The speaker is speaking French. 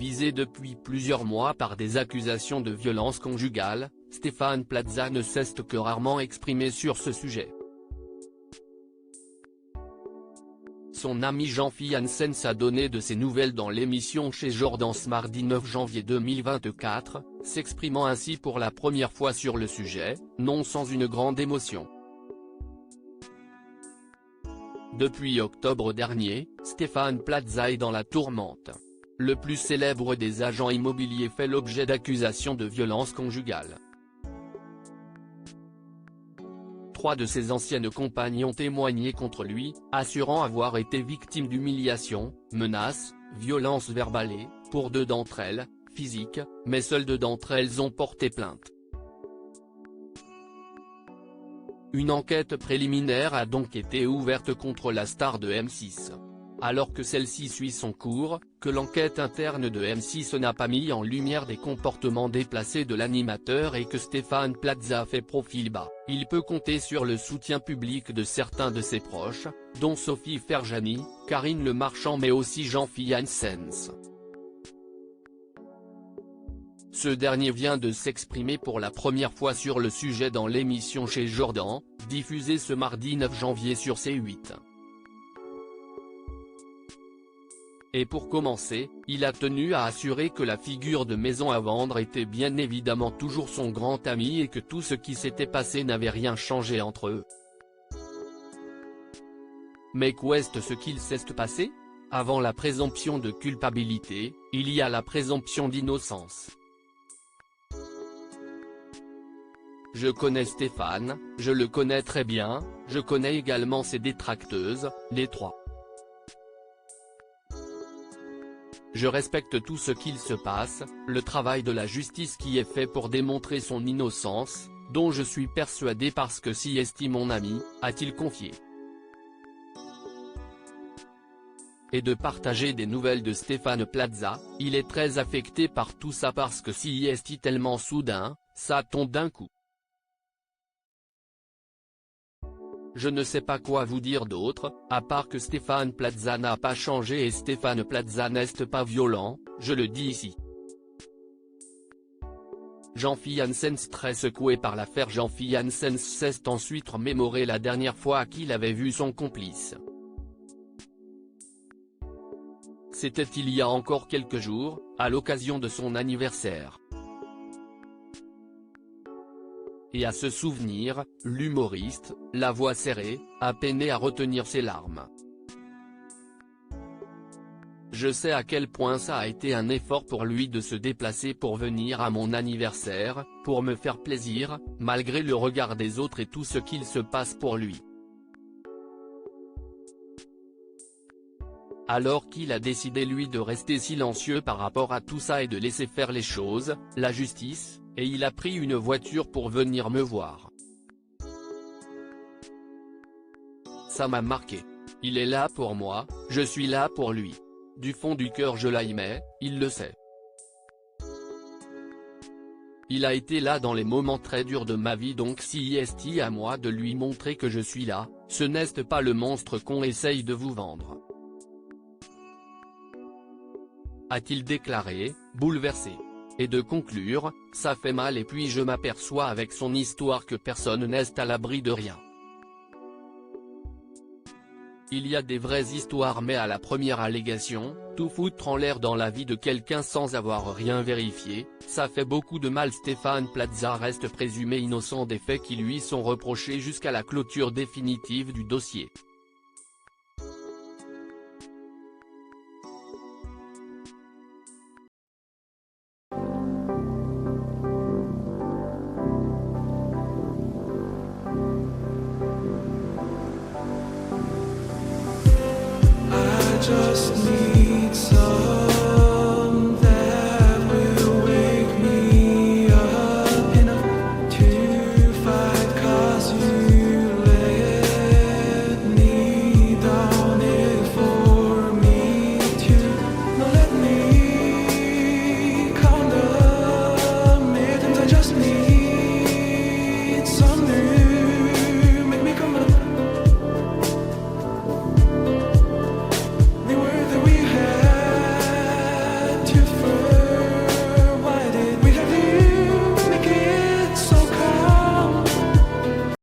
visé depuis plusieurs mois par des accusations de violence conjugale, Stéphane Plaza ne s'est que rarement exprimé sur ce sujet. Son ami Jean-Philippe Janssens a donné de ses nouvelles dans l'émission Chez Jordan ce mardi 9 janvier 2024, s'exprimant ainsi pour la première fois sur le sujet, non sans une grande émotion. Depuis octobre dernier, Stéphane Plaza est dans la tourmente. Le plus célèbre des agents immobiliers fait l'objet d'accusations de violence conjugale. 3 de ses anciennes compagnes ont témoigné contre lui, assurant avoir été victimes d'humiliations, menaces, violences verbales et, pour 2 d'entre elles, physiques, mais seules 2 d'entre elles ont porté plainte. Une enquête préliminaire a donc été ouverte contre la star de M6. Alors que celle-ci suit son cours, que l'enquête interne de M6 n'a pas mis en lumière des comportements déplacés de l'animateur et que Stéphane Plaza fait profil bas, il peut compter sur le soutien public de certains de ses proches, dont Sophie Ferjani, Karine Le Marchand mais aussi Jean-Philippe Janssens. Ce dernier vient de s'exprimer pour la première fois sur le sujet dans l'émission Chez Jordan, diffusée ce mardi 9 janvier sur C8. Et pour commencer, il a tenu à assurer que la figure de maison à vendre était bien évidemment toujours son grand ami et que tout ce qui s'était passé n'avait rien changé entre eux. Mais qu'est-ce ce qu'il s'est passé? Avant la présomption de culpabilité, il y a la présomption d'innocence. Je connais Stéphane, je le connais très bien, je connais également ses détracteuses, les 3. Je respecte tout ce qu'il se passe, le travail de la justice qui est fait pour démontrer son innocence, dont je suis persuadé parce que si est mon ami, a-t-il confié. Et de partager des nouvelles de Stéphane Plaza, il est très affecté par tout ça parce que si est tellement soudain, ça tombe d'un coup. Je ne sais pas quoi vous dire d'autre, à part que Stéphane Plaza n'a pas changé et Stéphane Plaza n'est pas violent, je le dis ici. Jean-Philippe Janssens très secoué par l'affaire. Jean-Philippe Janssens s'est ensuite remémoré la dernière fois qu'il avait vu son complice. C'était il y a encore quelques jours, à l'occasion de son anniversaire. Et à ce souvenir, l'humoriste, la voix serrée, a peiné à retenir ses larmes. Je sais à quel point ça a été un effort pour lui de se déplacer pour venir à mon anniversaire, pour me faire plaisir, malgré le regard des autres et tout ce qu'il se passe pour lui. Alors qu'il a décidé lui de rester silencieux par rapport à tout ça et de laisser faire les choses, la justice, et il a pris une voiture pour venir me voir. Ça m'a marqué. Il est là pour moi, je suis là pour lui. Du fond du cœur je l'aimais, il le sait. Il a été là dans les moments très durs de ma vie donc si est à moi de lui montrer que je suis là, ce n'est pas le monstre qu'on essaye de vous vendre. A-t-il déclaré, bouleversé. Et de conclure, ça fait mal et puis je m'aperçois avec son histoire que personne n'est à l'abri de rien. Il y a des vraies histoires mais à la première allégation, tout foutre en l'air dans la vie de quelqu'un sans avoir rien vérifié, ça fait beaucoup de mal. Stéphane Plaza reste présumé innocent des faits qui lui sont reprochés jusqu'à la clôture définitive du dossier. Just need